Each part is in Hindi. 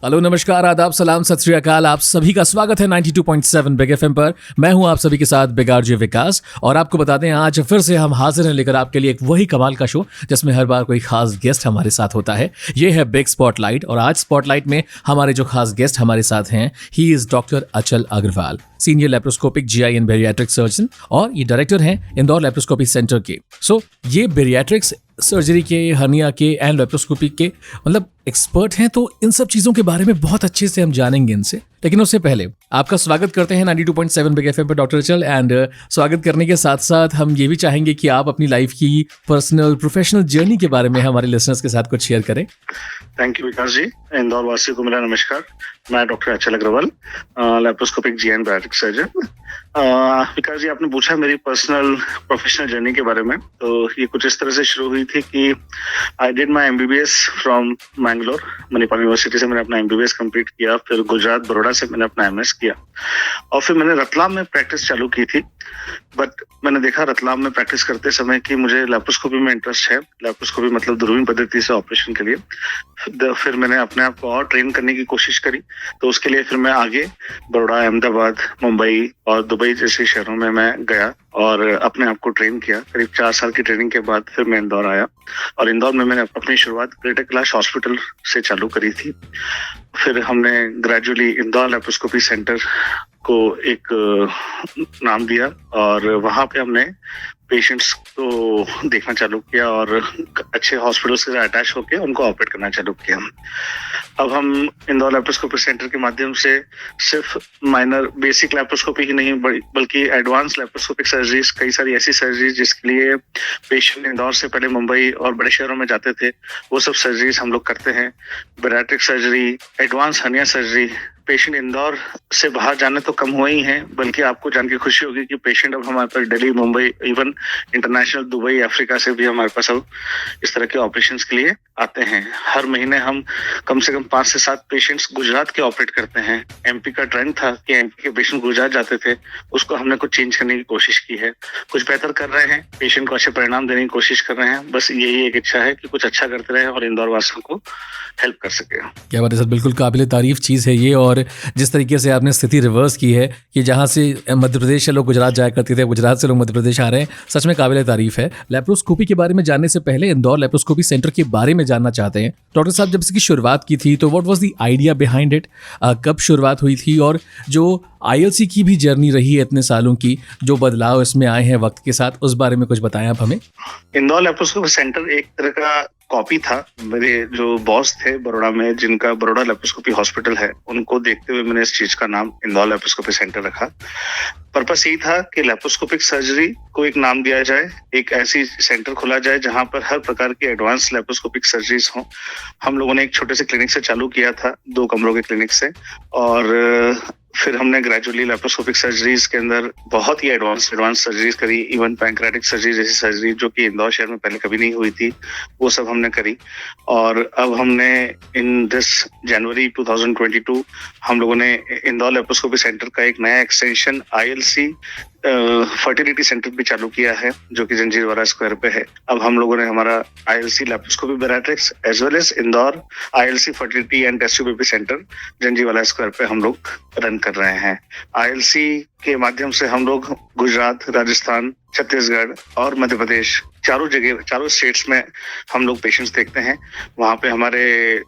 हेलो नमस्कार आदाब सलाम सत श्री अकाल। आप सभी का स्वागत है 92.7 बिग एफएम पर। मैं हूं आप सभी के साथ बिगारजी विकास और आपको बताते हैं आज फिर से हम हाजिर हैं लेकर आपके लिए एक वही कमाल का शो जिसमें हर बार कोई खास गेस्ट हमारे साथ होता है। ये है बिग स्पॉटलाइट और आज स्पॉटलाइट में हमारे जो खास गेस्ट हमारे साथ हैं he is doctor Achal Agarwal, senior laparoscopic GI and bariatric surgeon और ये डायरेक्टर हैं इंदौर लेप्रोस्कोपी सेंटर के। ये बेरियाट्रिक्स सर्जरी के, हर्निया के एंड लेप्रोस्कोपी के मतलब एक्सपर्ट हैं, तो इन सब चीज़ों के बारे में बहुत अच्छे से हम जानेंगे इनसे। लेकिन उससे पहले आपका स्वागत करते हैं 92.7 बिग एफएम पर डॉक्टर अचल। एंड स्वागत करने के साथ साथ हम ये भी चाहेंगे कि आप अपनी लाइफ की पर्सनल प्रोफेशनल जर्नी के बारे में हमारे लिसनर्स के साथ कुछ शेयर करें। Thank you Vikas ji. इंदौर वासियों को मेरा नमस्कार। मैं doctor Achal Agarwal, laparoscopic GI and bariatric surgeon. Vikas ji, आपने पूछा मेरी पर्सनल प्रोफेशनल जर्नी के बारे में, तो ये कुछ इस तरह से शुरू हुई थी कि I did my MBBS from Mangalore, Manipal university से मैंने अपना MBBS कंप्लीट किया। फिर गुजरात बड़ौदा से मैंने अपना MS किया और फिर मैंने रतलाम में प्रैक्टिस चालू की थी। बट मैंने देखा रतलाम में प्रैक्टिस करते समय कि मुझे लेप्रोस्कोपी में इंटरेस्ट है। लेप्रोस्कोपी मतलब दूरबीन पद्धति से ऑपरेशन के लिए। फिर मैंने अपने आप को और ट्रेन करने की कोशिश करी, तो उसके लिए फिर मैं आगे बड़ौदा, अहमदाबाद, मुंबई और दुबई जैसे शहरों में मैं गया और अपने आप को ट्रेन किया। करीब 4 साल की ट्रेनिंग के बाद फिर मैं इंदौर आया और इंदौर में मैंने अपनी शुरुआत ग्रेटर कैलाश हॉस्पिटल से चालू करी थी। फिर हमने ग्रेजुअली इंदौर लेप्रोस्कोपी सेंटर को एक नाम दिया और वहाँ पे हमने पेशेंट्स को देखना चालू किया और अच्छे हॉस्पिटल्स के साथ अटैच होकर उनको ऑपरेट करना चालू किया। अब हम इंदौर लेप्रोस्कोपी सेंटर के माध्यम से सिर्फ माइनर बेसिक लेप्रोस्कोपी ही नहीं बल्कि एडवांस लेप्रोस्कोपिक सर्जरीज, कई सारी ऐसी सर्जरीज जिसके लिए पेशेंट इंदौर से पहले मुंबई और बड़े शहरों में जाते थे, वो सब सर्जरीज हम लोग करते हैं। Bariatric surgery, advance hernia surgery. Patient Indore से बाहर जाने तो कम हुए ही हैं, बल्कि आपको जान के खुशी होगी कि पेशेंट अब हमारे पास Delhi, Mumbai, even international Dubai, Africa से भी हमारे पास अब इस तरह के ऑपरेशंस के लिए आते हैं। हर महीने हम कम से कम 5 से 7 पेशेंट्स गुजरात के ऑपरेट करते हैं। MP का ट्रेंड था कि MP के पेशेंट गुजरात जाते थे, उसको हमने कुछ चेंज करने की कोशिश की है। कुछ बेहतर कर रहे हैं, पेशेंट को अच्छे परिणाम देने की कोशिश कर रहे हैं। बस यही एक इच्छा है कि कुछ अच्छा करते रहे और इंदौर वासियों को हेल्प कर सके। क्या बात है सर, बिल्कुल काबिल तारीफ चीज़ है ये। और जिस तरीके से आपने स्थिति रिवर्स की है कि जहाँ से मध्य प्रदेश से लोग गुजरात जाया करते थे, गुजरात से लोग मध्य प्रदेश आ रहे हैं, सच में काबिल तारीफ है। लेप्रोस्कोपी के बारे में जानने से पहले इंदौर लेप्रोस्कोपी सेंटर के बारे में जानना चाहते हैं। डॉक्टर साहब, जब इसकी शुरुआत की थी तो what was the idea behind it? कब शुरुआत हुई थी और जो ILC की भी जर्नी रही है इतने सालों की, जो बदलाव इसमें आए हैं वक्त के साथ, उस बारे में कुछ बताएं आप हमें। इंदौर लेप्रोस्कोपी सेंटर एक तरह का कॉपी था। मेरे जो बॉस थे बड़ौदा में, जिनका बड़ौदा लेप्रोस्कोपी हॉस्पिटल है, उनको देखते हुए मैंने इस चीज का नाम इंदौर लेप्रोस्कोपी सेंटर रखा। पर्पस यही था कि लेप्रोस्कोपिक सर्जरी को एक नाम दिया जाए, एक ऐसी सेंटर खोला जाए जहां पर हर प्रकार की एडवांस लेप्रोस्कोपिक सर्जरीज हो। हम लोगों ने एक छोटे से क्लिनिक से चालू किया था, 2 कमरों के क्लिनिक से, और फिर हमने ग्रेजुअली लेप्रोस्कोपिक सर्जरीज के अंदर बहुत ही एडवांस सर्जरीज करी। इवन पैंक्रेटिक सर्जरी जैसी सर्जरी जो कि इंदौर शहर में पहले कभी नहीं हुई थी, वो सब हमने करी। और अब हमने इन दिस जनवरी 2022 हम लोगों ने इंदौर लेप्रोस्कोपी सेंटर का एक नया एक्सटेंशन ILC फर्टिलिटी सेंटर भी चालू किया है, जो कि जंजीरवाला स्क्वायर पे है। अब हम लोगों ने हमारा ILC laparoscopy bariatrics as well as Indore ILC fertility and test tube centre Janjirwala square पे हम लोग रन कर रहे हैं। ILC के माध्यम से हम लोग गुजरात, राजस्थान, छत्तीसगढ़ और मध्य प्रदेश, चारों स्टेट्स में हम लोग पेशेंट्स देखते हैं। वहाँ पे हमारे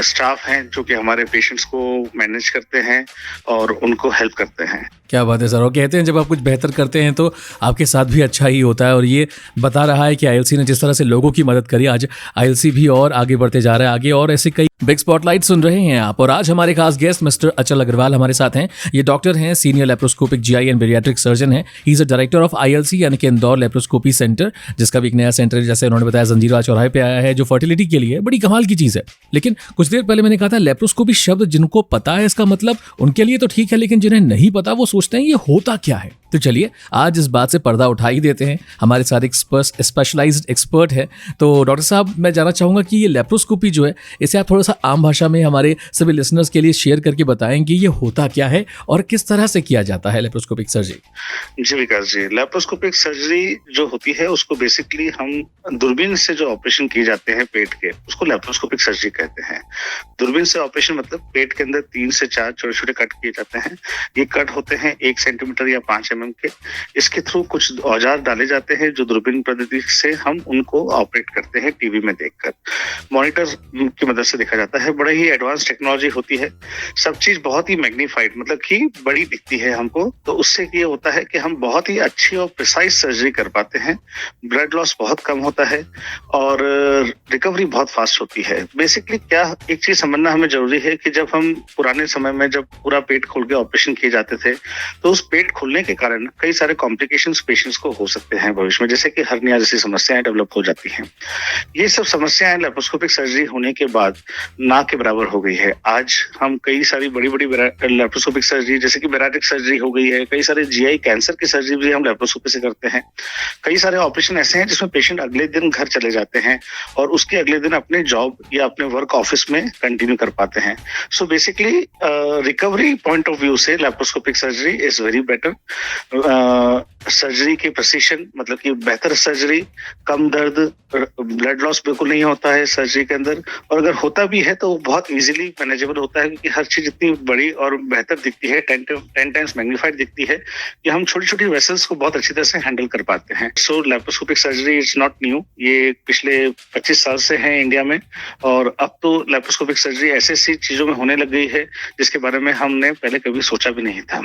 स्टाफ हैं जो कि हमारे पेशेंट्स को मैनेज करते हैं और उनको हेल्प करते हैं। क्या बात है सर। और कहते हैं जब आप कुछ बेहतर करते हैं तो आपके साथ भी अच्छा ही होता है, और ये बता रहा है कि ILC ने जिस तरह से लोगों की मदद करी, आज ILC भी और आगे बढ़ते जा रहा है आगे। और ऐसे कई बिग स्पॉटलाइट सुन रहे हैं आप, और आज हमारे खास गेस्ट मिस्टर अचल अग्रवाल हमारे साथ हैं। ये डॉक्टर हैं, senior laparoscopic GI and bariatric surgeon हैं। He is a director of ILC यानी कि इंदौर लेप्रोस्कोपी सेंटर, जिसका भी एक नया सेंटर जैसे उन्होंने बताया जंजीरा चौराहे पे आया है, जो फर्टिलिटी के लिए बड़ी कमाल की चीज़ है। लेकिन कुछ देर पहले मैंने कहा था लेप्रोस्कोपी शब्द जिनको पता है इसका मतलब, उनके लिए तो ठीक है, लेकिन जिन्हें नहीं पता वो सोचते हैं ये होता क्या है। तो चलिए आज इस बात से पर्दा उठा ही देते हैं। हमारे साथ एक स्पेशलाइज्ड एक्सपर्ट है। तो डॉक्टर साहब, मैं जानना चाहूँगा कि ये लेप्रोस्कोपी जो है, इसे आप थोड़ा सा आम भाषा में हमारे सभी लिसनर्स के लिए शेयर करके बताएं कि ये होता क्या है और किस तरह से किया जाता है लेप्रोस्कोपिक सर्जरी। जी विकास जी, लेप्रोस्कोपिक सर्जरी जो होती है उसको बेसिकली हम दूरबीन से जो ऑपरेशन किए जाते हैं पेट के, उसको लेप्रोस्कोपिक सर्जरी कहते हैं। दूरबीन से ऑपरेशन मतलब पेट के अंदर 3 से 4 छोटे छोटे कट किए जाते हैं। ये कट होते हैं 1 सेंटीमीटर या 5 mm के। इसके थ्रू कुछ औजार डाले जाते हैं जो दूरबीन पद्धति से हम उनको ऑपरेट करते हैं टीवी में देखकर। मॉनिटर की मदद से देखा जाता है। बड़ा ही एडवांस टेक्नोलॉजी होती है। सब चीज बहुत ही मैग्नीफाइड, मतलब कि बड़ी दिखती है हमको। तो उससे ये होता है कि हम बहुत ही अच्छी और प्रिसाइज सर्जरी कर पाते हैं। ब्लड लॉस बहुत कम होता है और रिकवरी बहुत फास्ट होती है। बेसिकली क्या एक चीज समझना हमें जरूरी है कि जब हम पुराने समय में जब पूरा पेट खोल के ऑपरेशन किए जाते थे, तो उस पेट खोलने के कारण कई सारे कॉम्प्लिकेशंस पेशेंट्स को हो सकते हैं भविष्य में, जैसे कि हर्निया जैसी समस्याएं डेवलप हो जाती हैं। ये सब समस्याएं लेप्रोस्कोपिक सर्जरी होने के बाद ना के बराबर हो गई है। आज हम कई सारी बड़ी बड़ी लेप्रोस्कोपिक सर्जरी, जैसे कि बैराटिक सर्जरी हो गई है, कई सारे जीआई कैंसर की सर्जरी भी हम लेप्रोस्कोपी से करते हैं। कई सारे ऑपरेशन ऐसे हैं जिसमें पेशेंट अगले दिन घर चले जाते हैं और उसके अगले दिन अपने जॉब या अपने वर्क ऑफिस में कंटिन्यू कर पाते हैं। So basically recovery point of view से laparoscopic surgery is very better. Surgery के प्रिसीशन, मतलब कि बेहतर सर्जरी, कम दर्द, ब्लड लॉस बिल्कुल नहीं होता है सर्जरी के अंदर, और अगर होता भी है तो बहुत इजीली मैनेजेबल होता है, क्योंकि हर चीज इतनी बड़ी और बेहतर दिखती है, 10 टाइम्स मैग्नीफाइड दिखती है कि हम छोटी छोटी वेसल्स को बहुत अच्छी तरह से हैंडल कर पाते हैं। So laparoscopic surgery is not new. ये पिछले 25 साल से है इंडिया में, और अब तो लेप्रोस्कोपिक सर्जरी ऐसी चीजों में होने लग गई है जिसके बारे में हमने पहले कभी सोचा भी नहीं था।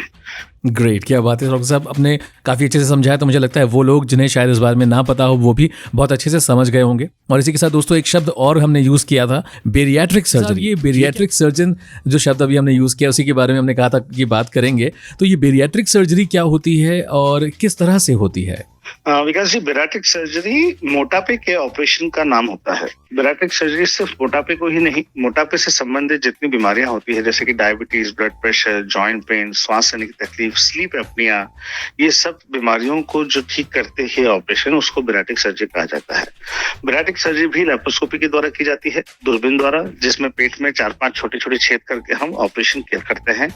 ग्रेट, क्या बात है डॉक्टर साहब, आपने काफ़ी अच्छे से समझाया। तो मुझे लगता है वो लोग जिन्हें शायद इस बारे में ना पता हो वो भी बहुत अच्छे से समझ गए होंगे। और इसी के साथ दोस्तों एक शब्द और हमने यूज़ किया था, बेरियाट्रिक सर्जरी। ये बेरियाट्रिक सर्जन जो शब्द अभी हमने यूज़ किया, उसी के बारे में हमने कहा था कि बात करेंगे। तो ये बेरियाट्रिक सर्जरी क्या होती है और किस तरह से होती है? विकास जी, बेराट्रिक सर्जरी मोटापे के ऑपरेशन का नाम होता है। बेराट्रिक सर्जरी सिर्फ मोटापे को ही नहीं, मोटापे से संबंधित जितनी बीमारियां होती है, जैसे कि diabetes, blood pressure, joint pain, सांस लेने की तकलीफ, स्लीप एपनिया, ये सब बीमारियों को जो ठीक करते हैं ऑपरेशन, उसको बेराट्रिक सर्जरी कहा जाता है। बेराट्रिक सर्जरी भी लेप्रोस्कोपी के द्वारा की जाती है, दूरबीन द्वारा, जिसमें पेट में 4-5 छोटे छोटे छेद करके हम ऑपरेशन करते हैं।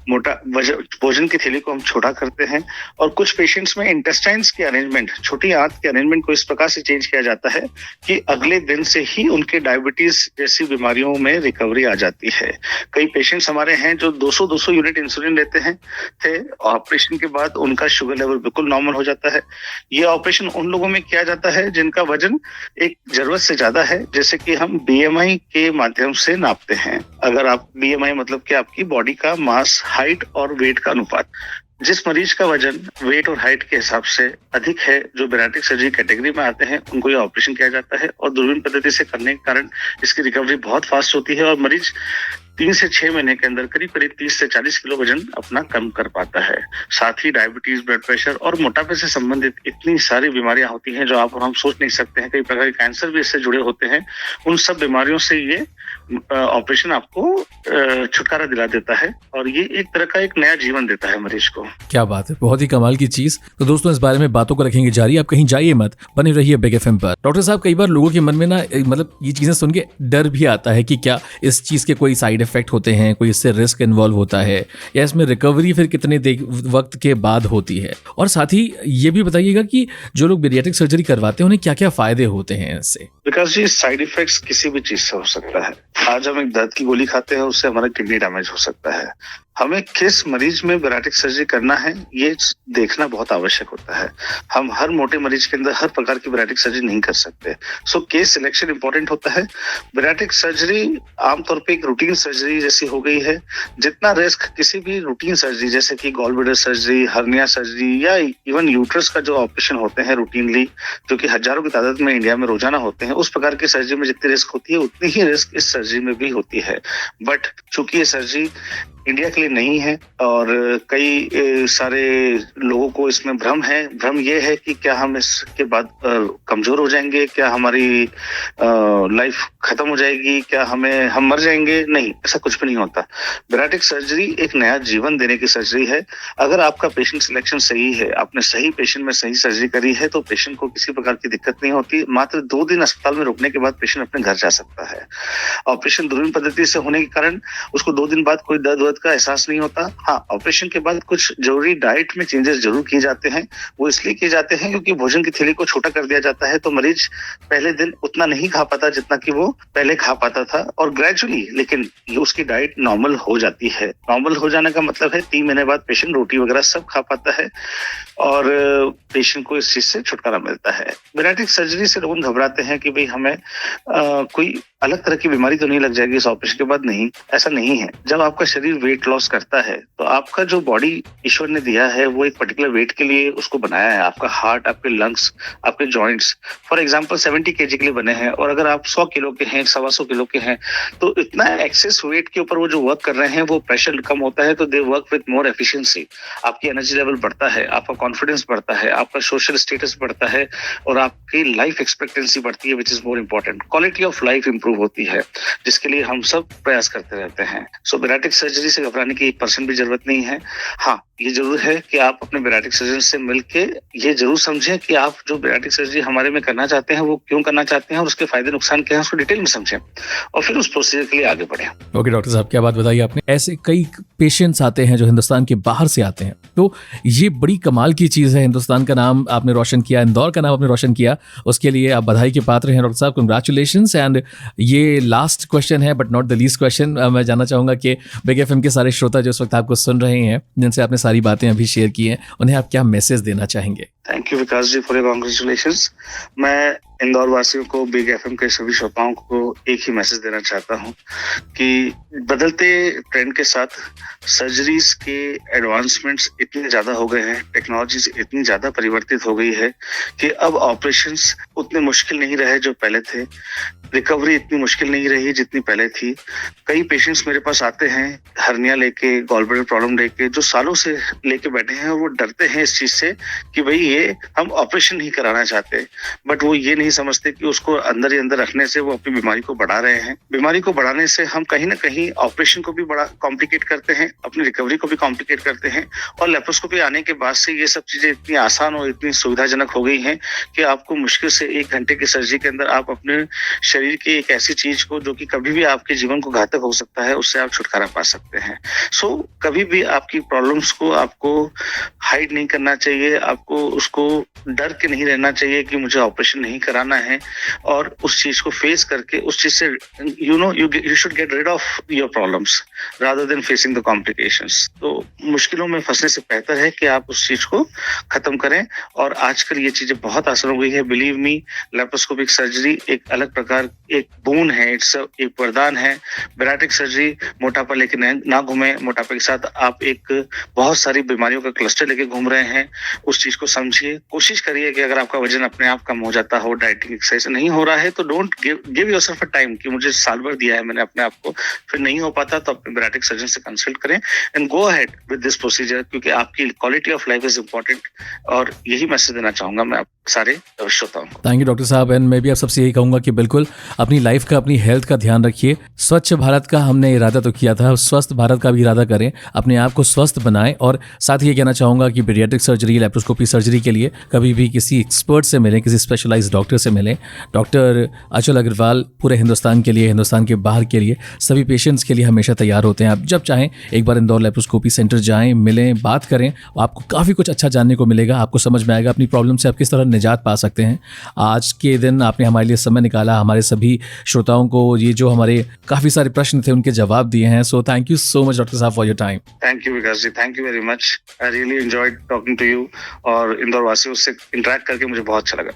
भोजन की थैली को हम छोटा करते हैं, और कुछ पेशेंट्स में इंटेस्टाइन्स की अरेंजमेंट, छोटी आंत के अरेंजमेंट को इस प्रकार से चेंज किया जाता है कि अगले दिन से ही उनके डायबिटीज जैसी बीमारियों में रिकवरी आ जाती है। कई पेशेंट्स हमारे हैं जो 200 यूनिट इंसुलिन लेते हैं थे, ऑपरेशन के बाद उनका शुगर लेवल बिल्कुल नॉर्मल हो जाता है। ये ऑपरेशन उन लोगों में किया जाता है जिनका वजन एक जरूरत से ज्यादा है, जैसे कि हम बीएमआई के माध्यम से नापते हैं। अगर आप बीएमआई मतलब कि आपकी बॉडी का मास, हाइट और वेट का अनुपात, जिस मरीज का वजन वेट और हाइट के हिसाब से अधिक है, जो बेराट्रिक सर्जरी कैटेगरी में आते हैं, उनको ये ऑपरेशन किया जाता है। और दूरबीन पद्धति से करने के कारण इसकी रिकवरी बहुत फास्ट होती है और मरीज 3 से 6 महीने के अंदर करीब 30 से 40 किलो वजन अपना कम कर पाता है। साथ ही डायबिटीज, ब्लड प्रेशर और मोटापे से संबंधित इतनी सारी बीमारियां होती हैं जो आप और हम सोच नहीं सकते हैं। कई प्रकार के कैंसर भी इससे जुड़े होते हैं। उन सब बीमारियों से ये ऑपरेशन आपको छुटकारा दिला देता है, और ये एक तरह का एक नया जीवन देता है मरीज को। क्या बात है, बहुत ही कमाल की चीज। तो दोस्तों इस बारे में बातों को रखेंगे जारी, आप कहीं जाइए मत, बने रहिए बिग एफएम पर। डॉक्टर साहब, कई बार लोगों के मन में ना मतलब ये चीजें सुन के डर भी आता है कि क्या इस चीज के कोई साइड इफेक्ट होते हैं, कोई इससे रिस्क इन्वॉल्व होता है, या इसमें रिकवरी फिर कितने वक्त के बाद होती है। और साथ ही ये भी बताइएगा कि जो लोग बेरियाट्रिक सर्जरी करवाते हैं उन्हें क्या क्या फायदे होते हैं इससे। विकास जी, साइड इफेक्ट्स किसी भी चीज से हो सकता है। आज हम एक दर्द की गोली खाते हैं, उससे हमारा किडनी डैमेज हो सकता है। हमें किस मरीज में बेराट्रिक सर्जरी करना है ये देखना बहुत आवश्यक होता है। हम हर मोटे मरीज के अंदर हर प्रकार की बेराट्रिक सर्जरी नहीं कर सकते। सो केस सिलेक्शन इंपॉर्टेंट होता है। बेराट्रिक सर्जरी आमतौर पे एक रूटीन सर्जरी जैसी हो गई है। जितना रिस्क किसी भी रूटीन सर्जरी, जैसे कि gall bladder surgery, hernia surgery, या इवन यूट्रस का जो ऑपरेशन होते हैं रूटीनली, जो कि हजारों की तादाद में इंडिया में रोजाना होते हैं, उस प्रकार की सर्जरी में जितनी रिस्क होती है उतनी ही रिस्क इस सर्जरी में भी होती है। बट चूंकि ये सर्जरी इंडिया के लिए नहीं है और कई सारे लोगों को इसमें भ्रम है। भ्रम ये है कि क्या हम इसके बाद कमजोर हो जाएंगे, क्या हमारी लाइफ खत्म हो जाएगी, क्या हम मर जाएंगे। नहीं, ऐसा कुछ भी नहीं होता। बैराटिक सर्जरी एक नया जीवन देने की सर्जरी है। अगर आपका पेशेंट सिलेक्शन सही है, आपने सही पेशेंट में सही सर्जरी करी है, तो पेशेंट को किसी प्रकार की दिक्कत नहीं होती। मात्र 2 दिन अस्पताल में रुकने के बाद पेशेंट अपने घर जा सकता है। ऑपरेशन दूरबीन पद्धति से होने के कारण उसको 2 दिन बाद कोई दर्द का एहसास नहीं होता। हाँ, ऑपरेशन के बाद कुछ जरूरी डाइट में चेंजेस जरूर किए जाते हैं। वो इसलिए किए जाते हैं क्योंकि भोजन की थैली को छोटा कर दिया जाता है, तो मरीज पहले दिन उतना नहीं खा पाता जितना कि वो पहले खा पाता था, और ग्रेजुअली लेकिन उसकी डाइट नॉर्मल हो जाती है। नॉर्मल हो जाने का मतलब है 3 महीने बाद पेशेंट रोटी वगैरह सब खा पाता है और पेशेंट को इस चीज से छुटकारा मिलता है। बैराटिक सर्जरी से लोग घबराते हैं कि भाई हमें कोई अलग तरह की बीमारी तो नहीं लग जाएगी इस ऑपरेशन के बाद। नहीं, ऐसा नहीं है। जब आपका शरीर वेट लॉस करता है तो आपका जो बॉडी ईश्वर ने दिया है वो एक पर्टिकुलर वेट के लिए उसको बनाया है। आपका हार्ट, आपके लंग्स, आपके जॉइंट्स फॉर एग्जांपल 70 kg के लिए बने हैं, और अगर आप 100 किलो के हैं, 125 किलो के हैं, तो इतना एक्सेस वेट के ऊपर वो जो वर्क कर रहे हैं वो प्रेशर कम होता है, तो they work with more efficiency. आपकी एनर्जी लेवल बढ़ता है, आपका कॉन्फिडेंस बढ़ता है, आपका सोशल स्टेटस बढ़ता है, और आपकी लाइफ एक्सपेक्टेंसी बढ़ती है, which is more important. Quality of life improve होती है, जिसके लिए हम सब प्रयास करते रहते हैं। सो बैराटिक सर्जरी से घबराने की 1% भी जरूरत नहीं है। हाँ, ये जरूर है कि आप अपने बैराटिक सर्जन से मिलके ये जरूर समझें कि आप जो बैराटिक सर्जरी हमारे में करना चाहते हैं वो क्यों करना चाहते हैं और उसके फायदे नुकसान क्या है, उसको डिटेल में समझें और फिर उस प्रोसीजर के लिए आगे बढ़ें। ओके डॉक्टर साहब, क्या बात बताई आपने। ऐसे कई पेशेंट्स आते हैं जो हिंदुस्तान के बाहर से आते हैं, तो ये बड़ी कमाल की चीज़ है। हिंदुस्तान का नाम आपने रोशन किया, इंदौर का नाम आपने रोशन किया, उसके लिए आप बधाई के पात्र हैं डॉक्टर साहब। कंग्रेचुलेशंस। एंड ये लास्ट क्वेश्चन है but not the least question. मैं जानना चाहूँगा कि बिग एफएम के सारे श्रोता जो इस वक्त आपको सुन रहे हैं, जिनसे आपने सारी बातें अभी शेयर की हैं, उन्हें आप क्या मैसेज देना चाहेंगे। Thank you Vikas ji for your congratulations. मैं इंदौर वासियों को, बिग एफएम के सभी श्रोताओं को एक ही मैसेज देना चाहता हूं कि बदलते ट्रेंड के साथ सर्जरीज के एडवांसमेंट्स इतने ज्यादा हो गए हैं, टेक्नोलॉजीज इतनी ज्यादा परिवर्तित हो गई है कि अब ऑपरेशंस उतने मुश्किल नहीं रहे जो पहले थे। रिकवरी इतनी मुश्किल नहीं रही जितनी पहले थी। कई पेशेंट्स मेरे पास आते हैं हर्निया लेके, गॉलब्लैडर प्रॉब्लम लेके, जो सालों से लेके बैठे हैं, और वो डरते हैं इस चीज से कि भाई ये हम ऑपरेशन नहीं कराना चाहते, बट वो ये नहीं समझते कि उसको अंदर ही अंदर रखने से वो अपनी बीमारी को बढ़ा रहे हैं। बीमारी को बढ़ाने से हम कहीं ना कहीं ऑपरेशन को भी बड़ा कॉम्प्लिकेट करते हैं, अपनी रिकवरी को भी कॉम्प्लिकेट करते हैं, और लेप्रोस्कोपी आने के बाद से ये सब चीजें इतनी आसान और इतनी सुविधाजनक हो गई हैं कि आपको मुश्किल से 1 घंटे की सर्जरी के अंदर आप अपने शरीर की एक ऐसी चीज को जो कि कभी भी आपके जीवन को घातक हो सकता है, उससे आप छुटकारा पा सकते हैं। सो कभी भी आपकी प्रॉब्लम्स को आपको हाइड नहीं करना चाहिए, आपको उसको डर के नहीं रहना चाहिए कि मुझे ऑपरेशन नहीं कराना है, और उस चीज को फेस करके उस चीज से you should get rid of your problems rather than facing the complications. तो मुश्किलों में फंसने से बेहतर है कि आप उस चीज को खत्म करें, और आजकल ये चीजें बहुत आसान हो गई है। बिलीव मी, लेप्रोस्कोपिक सर्जरी एक अलग प्रकार एक बोन है, एक वरदान है। बैराटिक सर्जरी मोटापा लेके ना घूमे, मोटापे के साथ आप एक बहुत सारी बीमारियों का क्लस्टर लेके घूम रहे हैं, उस चीज को समझिए। कोशिश करिए कि अगर आपका वजन अपने आप कम हो जाता हो, डाइटिंग एक्सरसाइज नहीं हो रहा है, तो don't give yourself a time कि मुझे साल भर दिया है मैंने अपने आप को, फिर नहीं हो पाता तो अपने बैराटिक सर्जन से कंसल्ट करें and go ahead with this procedure, क्योंकि आपकी quality of life is important. और यही मैसेज देना चाहूंगा मैं आप सारे श्रोताओं को। थैंक यू डॉक्टर साहब। एंड मैं भी आप सबसे यही कहूंगा कि बिल्कुल अपनी लाइफ का, अपनी हेल्थ का ध्यान रखिए। स्वच्छ भारत का हमने इरादा तो किया था, स्वस्थ भारत का भी इरादा करें, अपने आप को स्वस्थ बनाएं। और साथ ही ये कहना चाहूँगा कि बैरिएट्रिक सर्जरी, लेप्रोस्कोपी सर्जरी के लिए कभी भी किसी एक्सपर्ट से मिलें, किसी स्पेशलाइज्ड डॉक्टर से मिलें। डॉक्टर अचल अग्रवाल पूरे हिंदुस्तान के लिए, हिंदुस्तान के बाहर के लिए, सभी पेशेंट्स के लिए हमेशा तैयार होते हैं। आप जब चाहें एक बार इंदौर लेप्रोस्कोपी सेंटर जाएँ, मिलें, बात करें, आपको काफ़ी कुछ अच्छा जानने को मिलेगा। आपको समझ में आएगा अपनी प्रॉब्लम से आप किस तरह निजात पा सकते हैं। आज के दिन आपने हमारे लिए समय निकाला, हमारे सभी श्रोताओं को ये जो हमारे काफ़ी सारे प्रश्न थे उनके जवाब दिए हैं। So thank you so much doctor साहब for your time. Thank you Vikas ji, thank you very much. I really enjoyed talking to you, और इंदौर वासियों से इंटरेक्ट करके मुझे बहुत अच्छा लगा।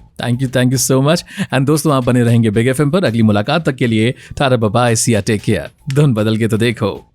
Thank you so much. And दोस्तों, आप बने रहेंगे बिग एफएम पर। अगली मुलाकात तक के लिए टाटा बाय बाय, सी या टेक केयर। धुन बदल के तो देखो।